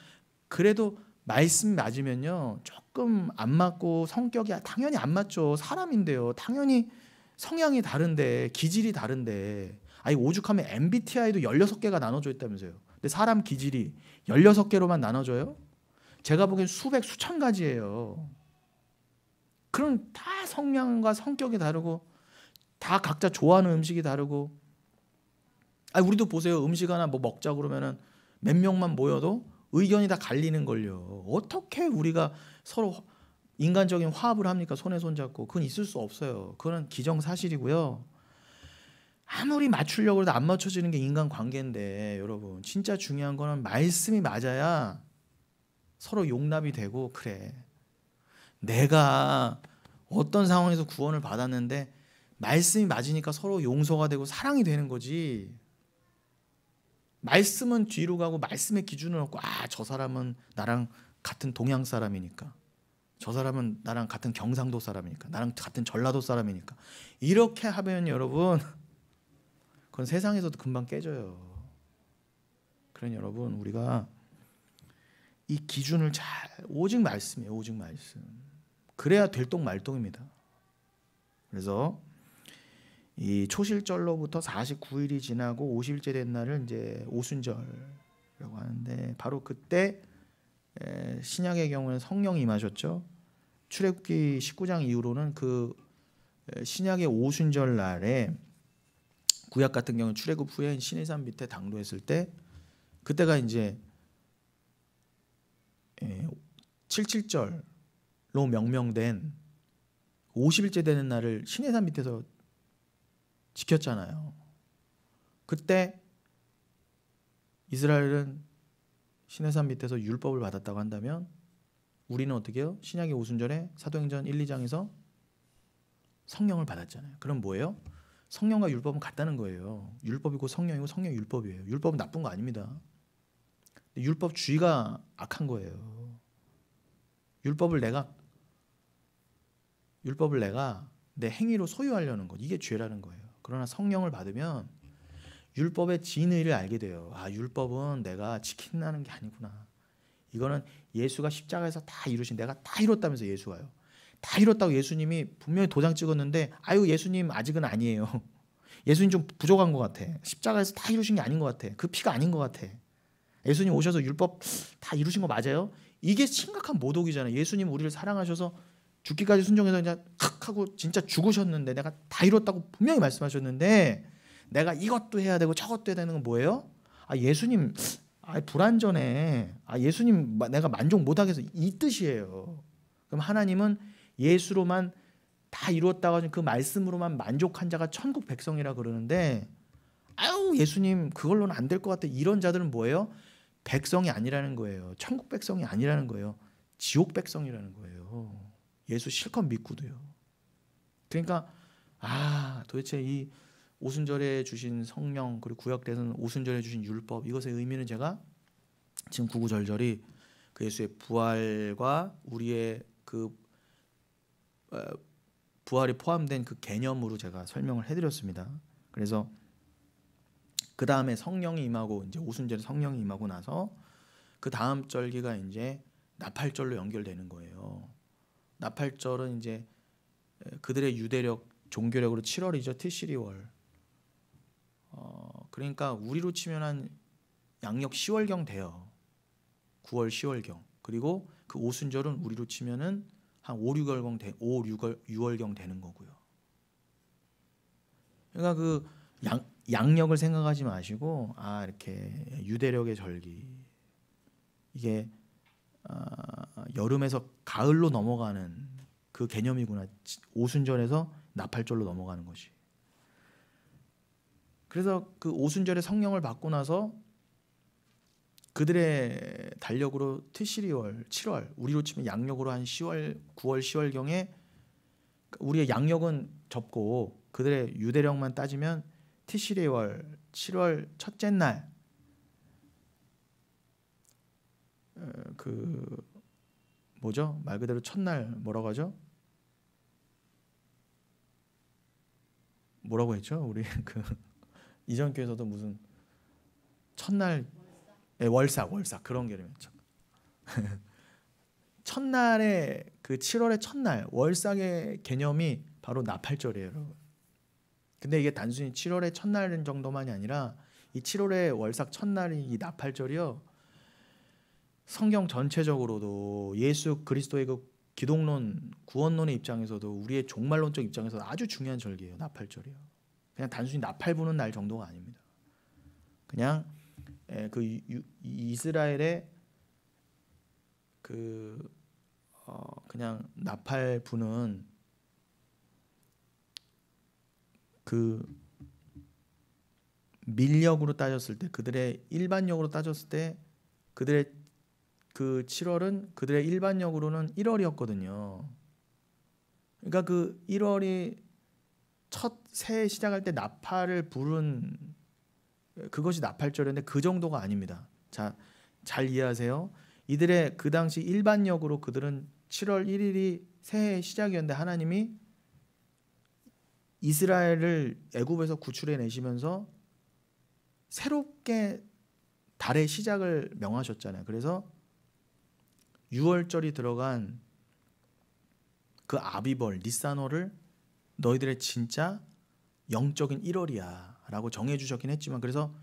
그래도 말씀 맞으면요 조금 안 맞고 성격이 당연히 안 맞죠. 사람인데요. 당연히 성향이 다른데, 기질이 다른데, 아니 오죽하면 MBTI도 16개가 나눠져 있다면서요. 근데 사람 기질이 16개로만 나눠져요? 제가 보기엔 수백 수천 가지예요. 그럼 다 성향과 성격이 다르고 다 각자 좋아하는 음식이 다르고, 아니 우리도 보세요. 음식 하나 뭐 먹자 그러면은 몇 명만 모여도 의견이 다 갈리는 걸요. 어떻게 우리가 서로 인간적인 화합을 합니까? 손에 손 잡고. 그건 있을 수 없어요. 그건 기정사실이고요. 아무리 맞추려고 해도 안 맞춰지는 게 인간관계인데, 여러분 진짜 중요한 거는 말씀이 맞아야 서로 용납이 되고, 그래 내가 어떤 상황에서 구원을 받았는데 말씀이 맞으니까 서로 용서가 되고 사랑이 되는 거지. 말씀은 뒤로 가고 말씀의 기준을 놓고, 아 저 사람은 나랑 같은 동양 사람이니까, 저 사람은 나랑 같은 경상도 사람이니까, 나랑 같은 전라도 사람이니까, 이렇게 하면 여러분 그건 세상에서도 금방 깨져요. 그러니 여러분 우리가 이 기준을 잘, 오직 말씀이에요. 오직 말씀. 그래야 될똥말똥입니다. 그래서 이 초실절로부터 49일이 지나고 50일째 된 날을 이제 오순절이라고 하는데, 바로 그때 신약의 경우는 성령이 임하셨죠. 출애굽기 19장 이후로는 그 신약의 오순절 날에, 구약 같은 경우는 출애굽 후에 시내산 밑에 당도했을 때, 그때가 이제 77절로 명명된 50일째 되는 날을 시내산 밑에서 지켰잖아요. 그때 이스라엘은 시내산 밑에서 율법을 받았다고 한다면, 우리는 어떻게 해요? 신약의 오순절에 사도행전 1, 2장에서 성령을 받았잖아요. 그럼 뭐예요? 성령과 율법은 같다는 거예요. 율법이고 성령이고 성령이 율법이에요. 율법은 나쁜 거 아닙니다. 율법주의가 악한 거예요. 율법을 내가 내 행위로 소유하려는 것, 이게 죄라는 거예요. 그러나 성령을 받으면 율법의 진의를 알게 돼요. 아, 율법은 내가 지킨다는 게 아니구나. 이거는 예수가 십자가에서 다 이루신, 내가 다 이뤘다면서 예수가요. 다 이뤘다고 예수님이 분명히 도장 찍었는데, 아유 예수님 아직은 아니에요. 예수님 좀 부족한 것 같아. 십자가에서 다 이루신 게 아닌 것 같아. 그 피가 아닌 것 같아. 예수님 오셔서 율법 다 이루신 거 맞아요? 이게 심각한 모독이잖아요. 예수님 우리를 사랑하셔서 죽기까지 순종해서 그냥 탁 하고 진짜 죽으셨는데, 내가 다 이뤘다고 분명히 말씀하셨는데 내가 이것도 해야 되고 저것도 해야 되는 건 뭐예요? 아, 예수님 불완전해. 아, 예수님 내가 만족 못하겠어. 이 뜻이에요. 그럼 하나님은 예수로만 다 이루었다고 그 말씀으로만 만족한 자가 천국 백성이라 그러는데, 아유 예수님 그걸로는 안 될 것 같아. 이런 자들은 뭐예요? 백성이 아니라는 거예요. 천국 백성이 아니라는 거예요. 지옥 백성이라는 거예요. 예수 실컷 믿고도요. 그러니까 도대체 이 오순절에 주신 성령, 그리고 구약에서는 오순절에 주신 율법, 이것의 의미는 제가 지금 구구절절히 그 예수의 부활과 우리의 그 부활이 포함된 그 개념으로 제가 설명을 해드렸습니다. 그래서 그 다음에 성령이 임하고, 이제 오순절에 성령이 임하고 나서 그 다음 절기가 이제 나팔절로 연결되는 거예요. 나팔절은 이제 그들의 유대력, 종교력으로 7월이죠. 티시리월. 그러니까 우리로 치면 한 양력 10월경 돼요. 9월 10월경. 그리고 그 오순절은 우리로 치면은 한 6월경 되는 거고요. 그러니까 그 양력을 생각하지 마시고, 이렇게 유대력의 절기, 이게 여름에서 가을로 넘어가는 그 개념이구나. 오순절에서 나팔절로 넘어가는 것이. 그래서 그 오순절에 성령을 받고 나서 그들의 달력으로 티시리월 7월, 우리로 치면 양력으로 한 10월, 9월 10월경에, 우리의 양력은 접고 그들의 유대력만 따지면 티시리월 7월 첫째 날, 그 뭐죠? 말 그대로 첫날 뭐라고 하죠? 뭐라고 했죠? 우리 그 이전 교회에서도 무슨 첫날, 월삭 그런 개념이에요. 첫날에 그 7월의 첫날, 월삭의 개념이 바로 나팔절이에요, 여러분. 근데 이게 단순히 7월의 첫날 정도만이 아니라 이 7월의 월삭 첫날이 이 나팔절이요, 성경 전체적으로도 예수 그리스도의 그 기독론, 구원론의 입장에서도, 우리의 종말론적 입장에서도 아주 중요한 절기예요. 나팔절이요. 그냥 단순히 나팔 부는 날 정도가 아닙니다. 그냥 그 이스라엘의 그 그냥 나팔 부는 그 밀력으로 따졌을 때, 그들의 일반력으로 따졌을 때, 그들의 그 7월은 그들의 일반력으로는 1월이었거든요. 그러니까 그 1월이 첫 새해 시작할 때 나팔을 부른 그것이 나팔절인데 그 정도가 아닙니다. 자, 잘 이해하세요. 이들의 그 당시 일반력으로 그들은 7월 1일이 새해의 시작이었는데, 하나님이 이스라엘을 애굽에서 구출해 내시면서 새롭게 달의 시작을 명하셨잖아요. 그래서 6월절이 들어간 그 아비벌, 니산월을 너희들의 진짜 영적인 1월이야 라고 정해주셨긴 했지만, 그래서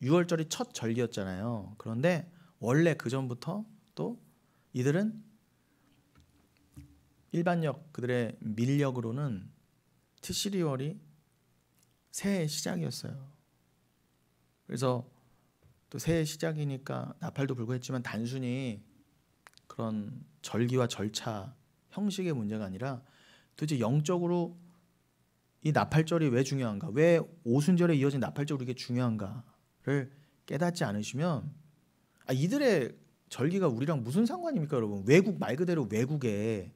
6월절이 첫 절기였잖아요. 그런데 원래 그 전부터 또 이들은 일반력, 그들의 밀력으로는 티시리월이 새해의 시작이었어요. 그래서 또 새해 시작이니까 나팔도 불고 했지만 단순히 그런 절기와 절차, 형식의 문제가 아니라 도대체 영적으로 이 나팔절이 왜 중요한가, 왜 오순절에 이어진 나팔절이 이게 중요한가를 깨닫지 않으시면, 이들의 절기가 우리랑 무슨 상관입니까 여러분? 외국, 말 그대로 외국에,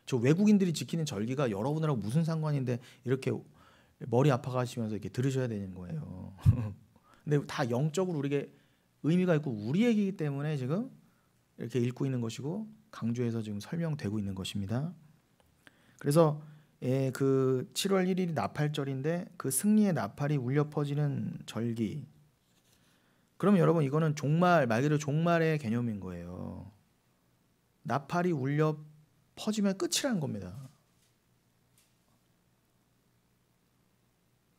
저 외국인들이 지키는 절기가 여러분하고 무슨 상관인데 이렇게 머리 아파가시면서 이렇게 들으셔야 되는 거예요. 근데 다 영적으로 우리에게 의미가 있고 우리 얘기이기 때문에 지금 이렇게 읽고 있는 것이고 강조해서 지금 설명되고 있는 것입니다. 그래서 그 7월 1일이 나팔절인데 그 승리의 나팔이 울려 퍼지는 절기. 그러면 여러분 이거는 종말, 말 그대로 종말의 개념인 거예요. 나팔이 울려 퍼지면 끝이라는 겁니다.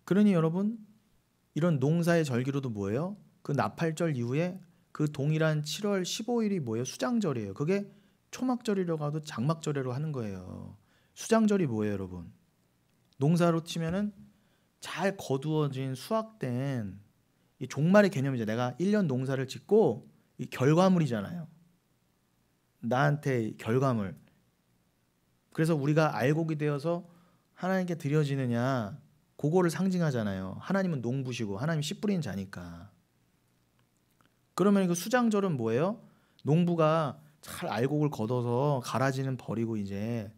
그러니 여러분 이런 농사의 절기로도 뭐예요? 그 나팔절 이후에 그 동일한 7월 15일이 뭐예요? 수장절이에요. 그게 초막절이라고 하도 장막절이라고 하는 거예요. 수장절이 뭐예요 여러분? 농사로 치면은 잘 거두어진 수확된 이 종말의 개념이죠. 내가 1년 농사를 짓고 이 결과물이잖아요. 나한테 결과물. 그래서 우리가 알곡이 되어서 하나님께 드려지느냐, 그거를 상징하잖아요. 하나님은 농부시고 하나님 씨 뿌리는 자니까. 그러면 이거 수장절은 뭐예요? 농부가 잘 알곡을 걷어서 가라지는 버리고 이제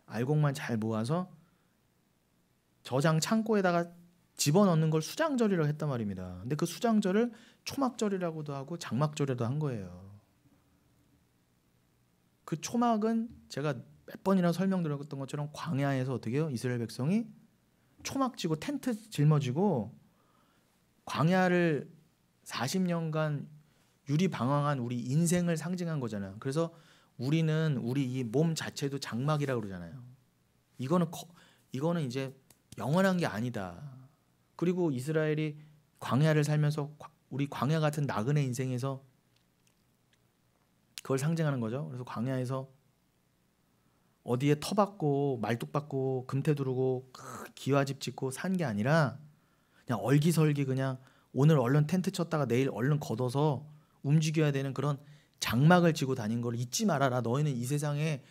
알곡만 잘 모아서 저장 창고에다가 집어넣는 걸 수장절이라고 했단 말입니다. 근데 그 수장절을 초막절이라고도 하고 장막절이라도 한 거예요. 그 초막은 제가 몇 번이나 설명드렸던 것처럼 광야에서 어떻게 해요? 이스라엘 백성이 초막 지고 텐트 짊어지고 광야를 40년간 유리방황한 우리 인생을 상징한 거잖아요. 그래서 우리는 우리 이 몸 자체도 장막이라고 그러잖아요. 이거는 이제 영원한 게 아니다. 그리고 이스라엘이 광야를 살면서 우리 광야 같은 나그네 인생에서 그걸 상징하는 거죠. 그래서 광야에서 어디에 터 받고 말뚝 받고 금태 두르고 기와집 짓고 산 게 아니라 그냥 얼기설기 그냥 오늘 얼른 텐트 쳤다가 내일 얼른 걷어서 움직여야 되는 그런 장막을 지고 다닌 걸 잊지 말아라. 너희는 이 세상에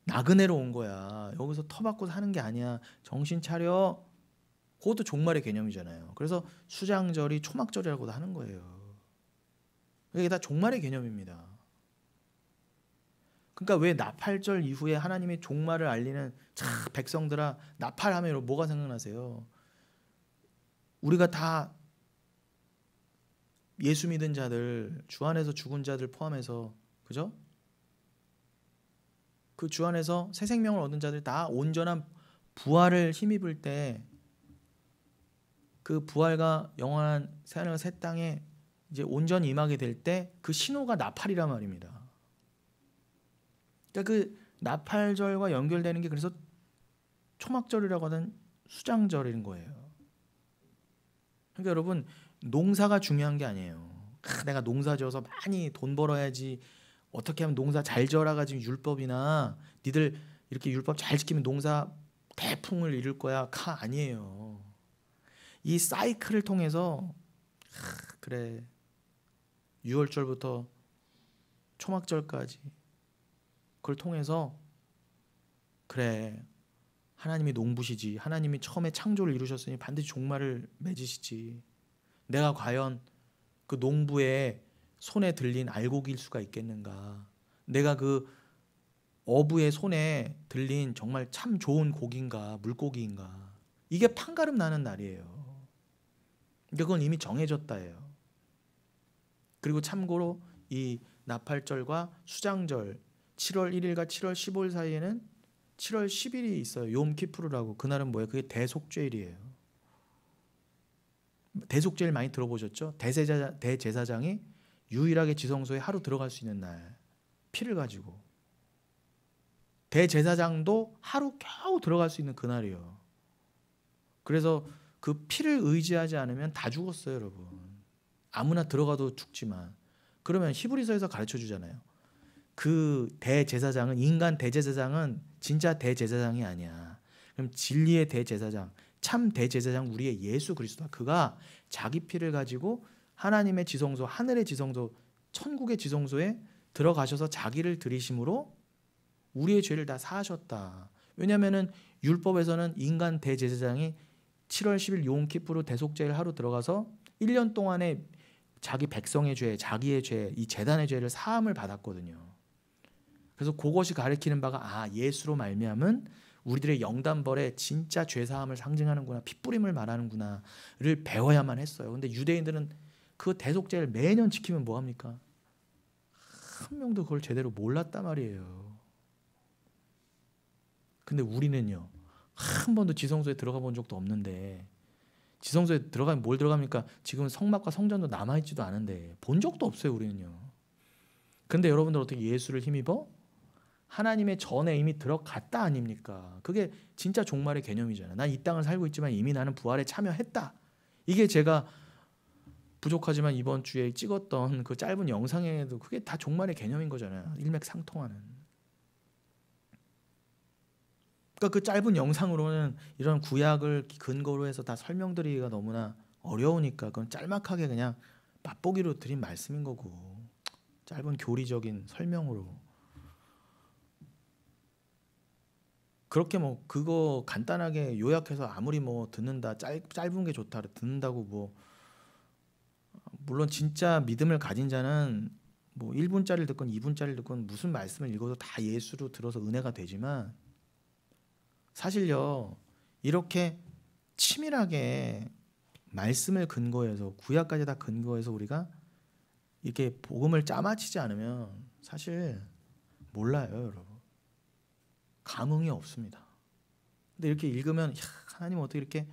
나그네로 온 거야. 여기서 터 받고 사는 게 아니야. 정신 차려. 그것도 종말의 개념이잖아요. 그래서 수장절이 초막절이라고도 하는 거예요. 이게 다 종말의 개념입니다. 그러니까 왜 나팔절 이후에 하나님이 종말을 알리는 백성들아 나팔하면 뭐가 생각나세요? 우리가 다 예수 믿은 자들, 주 안에서 죽은 자들 포함해서, 그죠? 그 주 안에서 새 생명을 얻은 자들 다 온전한 부활을 힘입을 때, 그 부활과 영원한 새하늘과 새 땅에 이제 온전히 임하게 될 때 그 신호가 나팔이란 말입니다. 그러니까 그 나팔절과 연결되는 게 그래서 초막절이라고 하는 수장절인 거예요. 그러니까 여러분 농사가 중요한 게 아니에요. 내가 농사 지어서 많이 돈 벌어야지, 어떻게 하면 농사 잘 지어라가지고 율법이나 니들 이렇게 율법 잘 지키면 농사 대풍을 이룰 거야. 아니에요. 이 사이클을 통해서 그래 6월절부터 초막절까지 그걸 통해서 그래 하나님이 농부시지, 하나님이 처음에 창조를 이루셨으니 반드시 종말을 맺으시지, 내가 과연 그 농부의 손에 들린 알곡일 수가 있겠는가, 내가 그 어부의 손에 들린 정말 참 좋은 고기인가 물고기인가, 이게 판가름 나는 날이에요. 그러니까 그건 이미 정해졌다예요. 그리고 참고로 이 나팔절과 수장절 7월 1일과 7월 15일 사이에는 7월 10일이 있어요. 욤 키푸르라고. 그날은 뭐예요? 그게 대속죄일이에요. 대속죄일 많이 들어보셨죠? 대제사장이 유일하게 지성소에 하루 들어갈 수 있는 날, 피를 가지고 대제사장도 하루 겨우 들어갈 수 있는 그날이에요. 그래서 그 피를 의지하지 않으면 다 죽었어요, 여러분. 아무나 들어가도 죽지만. 그러면 히브리서에서 가르쳐 주잖아요. 그 대제사장은, 인간 대제사장은 진짜 대제사장이 아니야. 그럼 진리의 대제사장, 참 대제사장 우리의 예수 그리스도, 그가 자기 피를 가지고 하나님의 지성소, 하늘의 지성소, 천국의 지성소에 들어가셔서 자기를 드리심으로 우리의 죄를 다 사하셨다. 왜냐하면은 율법에서는 인간 대제사장이 7월 10일 욤키푸르 대속죄일 하루 들어가서 1년 동안에 자기 백성의 죄, 자기의 죄, 이 제단의 죄를 사함을 받았거든요. 그래서 그것이 가리키는 바가 예수로 말미암은 우리들의 영단벌의 진짜 죄 사함을 상징하는구나, 핏부림을 말하는구나를 배워야만 했어요. 근데 유대인들은 그 대속죄를 매년 지키면 뭐 합니까? 한 명도 그걸 제대로 몰랐단 말이에요. 근데 우리는요, 한 번도 지성소에 들어가 본 적도 없는데, 지성소에 들어가면 뭘 들어갑니까? 지금 성막과 성전도 남아있지도 않은데 본 적도 없어요, 우리는요. 근데 여러분들 어떻게 예수를 힘입어? 하나님의 전에 이미 들어갔다 아닙니까? 그게 진짜 종말의 개념이잖아요. 난 이 땅을 살고 있지만 이미 나는 부활에 참여했다. 이게 제가 부족하지만 이번 주에 찍었던 그 짧은 영상에도 그게 다 종말의 개념인 거잖아요. 일맥상통하는. 그러니까 그 짧은 영상으로는 이런 구약을 근거로 해서 다 설명드리기가 너무나 어려우니까 그건 짤막하게 그냥 맛보기로 드린 말씀인 거고, 짧은 교리적인 설명으로. 그렇게 뭐 그거 간단하게 요약해서 아무리 뭐 듣는다, 짧은 게 좋다 듣는다고 뭐, 물론 진짜 믿음을 가진 자는 뭐 1분짜리를 듣건 2분짜리를 듣건 무슨 말씀을 읽어도 다 예수로 들어서 은혜가 되지만, 사실요, 이렇게 치밀하게 말씀을 근거해서, 구약까지 다 근거해서 우리가 이렇게 복음을 짜맞히지 않으면 사실 몰라요, 여러분. 감흥이 없습니다. 근데 이렇게 읽으면, 하나님 어떻게 이렇게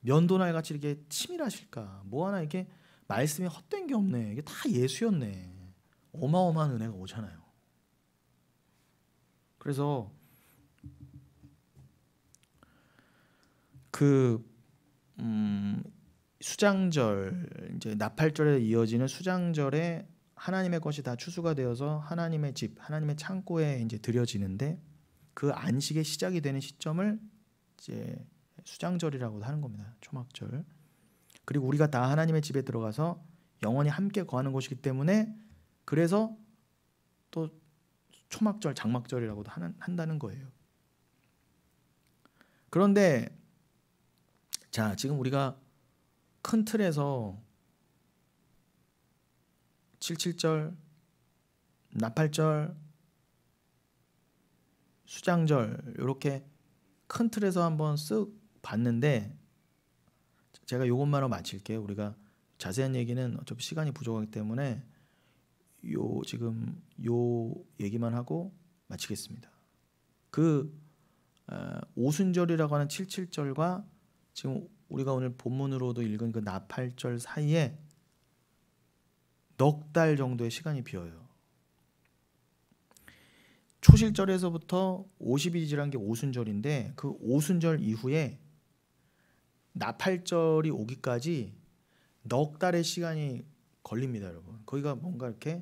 면도날 같이 이렇게 치밀하실까? 뭐 하나 이렇게 말씀이 헛된 게 없네. 이게 다 예수였네. 어마어마한 은혜가 오잖아요. 그래서 그 수장절, 이제 나팔절에 이어지는 수장절에 하나님의 것이 다 추수가 되어서 하나님의 집, 하나님의 창고에 이제 드려지는데, 그 안식의 시작이 되는 시점을 이제 수장절이라고 하는 겁니다. 초막절. 그리고 우리가 다 하나님의 집에 들어가서 영원히 함께 거하는 것이기 때문에, 그래서 또 초막절, 장막절이라고도 한다는 거예요. 그런데 자, 지금 우리가 큰 틀에서 77절, 나팔절, 수장절 이렇게 큰 틀에서 한번 쓱 봤는데, 제가 이것만으로 마칠게요. 우리가 자세한 얘기는 어차피 시간이 부족하기 때문에 지금 요 얘기만 하고 마치겠습니다. 그 오순절이라고 하는 77절과 지금 우리가 오늘 본문으로도 읽은 그 나팔절 사이에 넉 달 정도의 시간이 비어요. 초실절에서부터 50일이 지난 게 오순절인데, 그 오순절 이후에 나팔절이 오기까지 넉 달의 시간이 걸립니다, 여러분. 거기가 뭔가 이렇게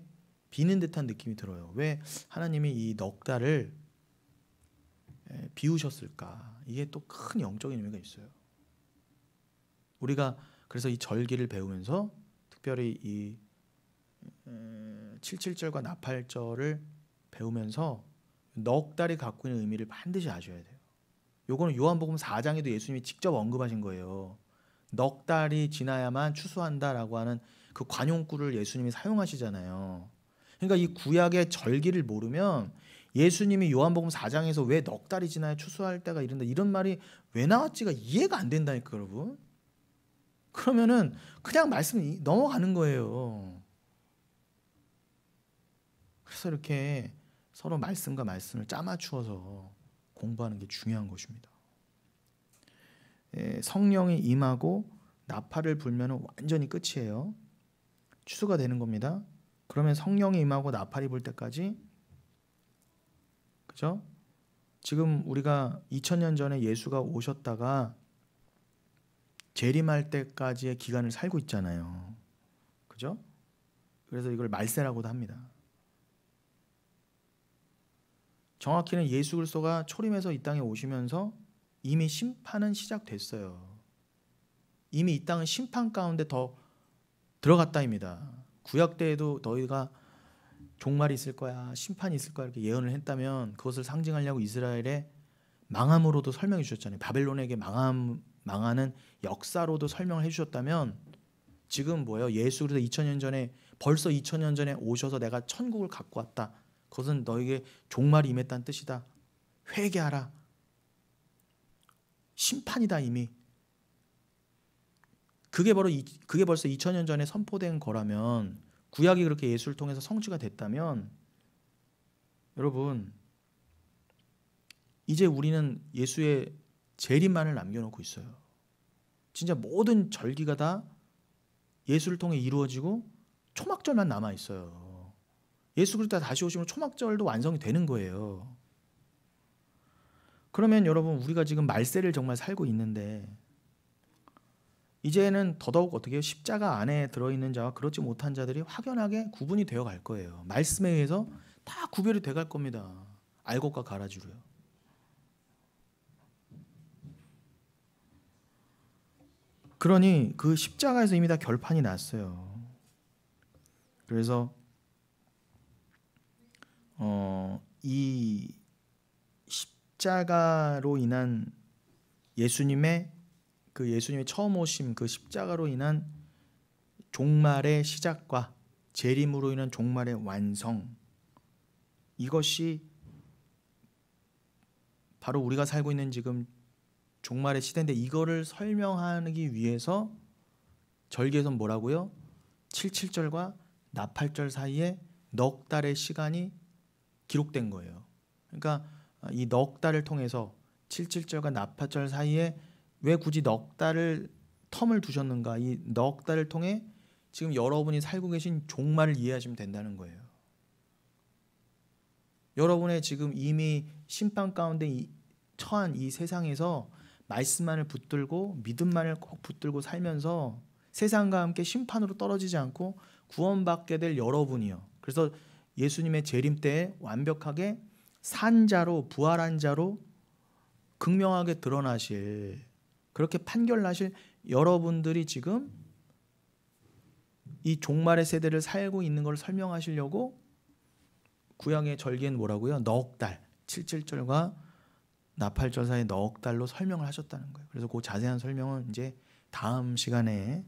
비는 듯한 느낌이 들어요. 왜 하나님이 이 넉 달을 비우셨을까? 이게 또 큰 영적인 의미가 있어요. 우리가 그래서 이 절기를 배우면서 특별히 이 77절과 나팔절을 배우면서 넉 달이 갖고 있는 의미를 반드시 아셔야 돼요. 요거는 요한복음 4장에도 예수님이 직접 언급하신 거예요. 넉 달이 지나야만 추수한다라고 하는 그 관용구를 예수님이 사용하시잖아요. 그러니까 이 구약의 절기를 모르면 예수님이 요한복음 4장에서 왜 넉 달이 지나야 추수할 때가 이른다, 이런 말이 왜 나왔지가 이해가 안 된다니까, 여러분. 그러면은 그냥 말씀 넘어가는 거예요. 그래서 이렇게 서로 말씀과 말씀을 짜맞추어서 공부하는 게 중요한 것입니다. 성령이 임하고 나팔을 불면 완전히 끝이에요. 추수가 되는 겁니다. 그러면 성령이 임하고 나팔이 불 때까지, 그죠? 지금 우리가 2000년 전에 예수가 오셨다가 재림할 때까지의 기간을 살고 있잖아요. 그죠? 그래서 이걸 말세라고도 합니다. 정확히는 예수 그리스도가 초림해서 이 땅에 오시면서 이미 심판은 시작됐어요. 이미 이 땅은 심판 가운데 더 들어갔다입니다. 구약 때에도 너희가 종말이 있을 거야, 심판이 있을 거야 이렇게 예언을 했다면 그것을 상징하려고 이스라엘의 망함으로도 설명해 주셨잖아요. 바벨론에게 망하는 역사로도 설명을 해주셨다면 지금 뭐예요? 예수 그리스도 2000년 전에 벌써 2000년 전에 오셔서 내가 천국을 갖고 왔다. 그것은 너에게 종말이 임했다는 뜻이다. 회개하라. 심판이다 이미. 그게 벌써 2000년 전에 선포된 거라면 구약이 그렇게 예수를 통해서 성취가 됐다면 여러분 이제 우리는 예수의 재림만을 남겨놓고 있어요. 진짜 모든 절기가 다 예수를 통해 이루어지고 초막절만 남아 있어요. 예수 그리스도가 다시 오시면 초막절도 완성이 되는 거예요. 그러면 여러분 우리가 지금 말세를 정말 살고 있는데 이제는 더더욱 어떻게 해요? 십자가 안에 들어있는 자와 그렇지 못한 자들이 확연하게 구분이 되어 갈 거예요. 말씀에 의해서 다 구별이 돼 갈 겁니다. 알곡과 가라지로요. 그러니 그 십자가에서 이미 다 결판이 났어요. 그래서 이 십자가로 인한 예수님의 처음 오심 그 십자가로 인한 종말의 시작과 재림으로 인한 종말의 완성 이것이 바로 우리가 살고 있는 지금 종말의 시대인데 이거를 설명하기 위해서 절기에선 뭐라고요? 77절과 나팔절 사이에 넉 달의 시간이 기록된 거예요. 그러니까 이 넉 달을 통해서 77절과 나팔절 사이에 왜 굳이 넉 달을 텀을 두셨는가? 이 넉 달을 통해 지금 여러분이 살고 계신 종말을 이해하시면 된다는 거예요. 여러분의 지금 이미 심판 가운데 처한 이 세상에서 말씀만을 붙들고 믿음만을 꼭 붙들고 살면서 세상과 함께 심판으로 떨어지지 않고 구원받게 될 여러분이요. 그래서 예수님의 재림 때에 완벽하게 산 자로 부활한 자로 극명하게 드러나실 그렇게 판결나실 여러분들이 지금 이 종말의 세대를 살고 있는 걸 설명하시려고 구약의 절기엔 뭐라고요? 넉 달, 77절과 나팔절 사이 넉 달로 설명을 하셨다는 거예요. 그래서 그 자세한 설명은 이제 다음 시간에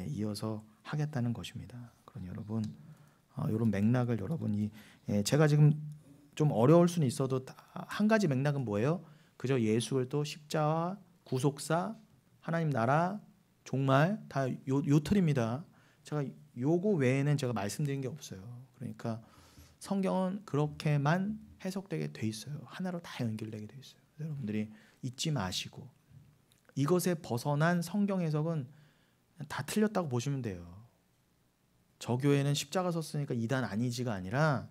이어서 하겠다는 것입니다. 그럼 여러분 이런 맥락을 여러분이 제가 지금 좀 어려울 수는 있어도 한 가지 맥락은 뭐예요? 그저 예수 그리스도 십자가 구속사 하나님 나라 종말 다 요 틀입니다. 제가 요거 외에는 제가 말씀드린 게 없어요. 그러니까 성경은 그렇게만 해석되게 돼 있어요. 하나로 다 연결되게 돼 있어요. 여러분들이 잊지 마시고 이것에 벗어난 성경 해석은 다 틀렸다고 보시면 돼요. 저 교회는 십자가 섰으니까 이단 아니지가 아니라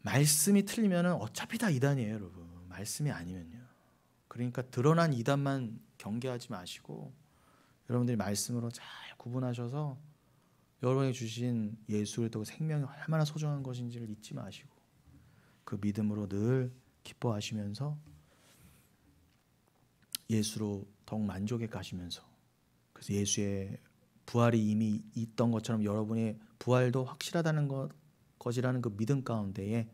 말씀이 틀리면 어차피 다 이단이에요, 여러분. 말씀이 아니면요. 그러니까 드러난 이단만 경계하지 마시고 여러분들이 말씀으로 잘 구분하셔서 여러분이 주신 예수 그리스도 생명이 얼마나 소중한 것인지를 잊지 마시고 그 믿음으로 늘 기뻐하시면서 예수로 더욱 만족해 가시면서 그래서 예수의 부활이 이미 있던 것처럼 여러분의 부활도 확실하다는 것이라는 그 믿음 가운데에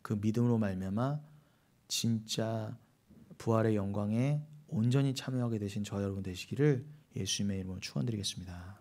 그 믿음으로 말미암아 진짜 부활의 영광에 온전히 참여하게 되신 저 여러분 되시기를 예수님의 이름으로 축원드리겠습니다.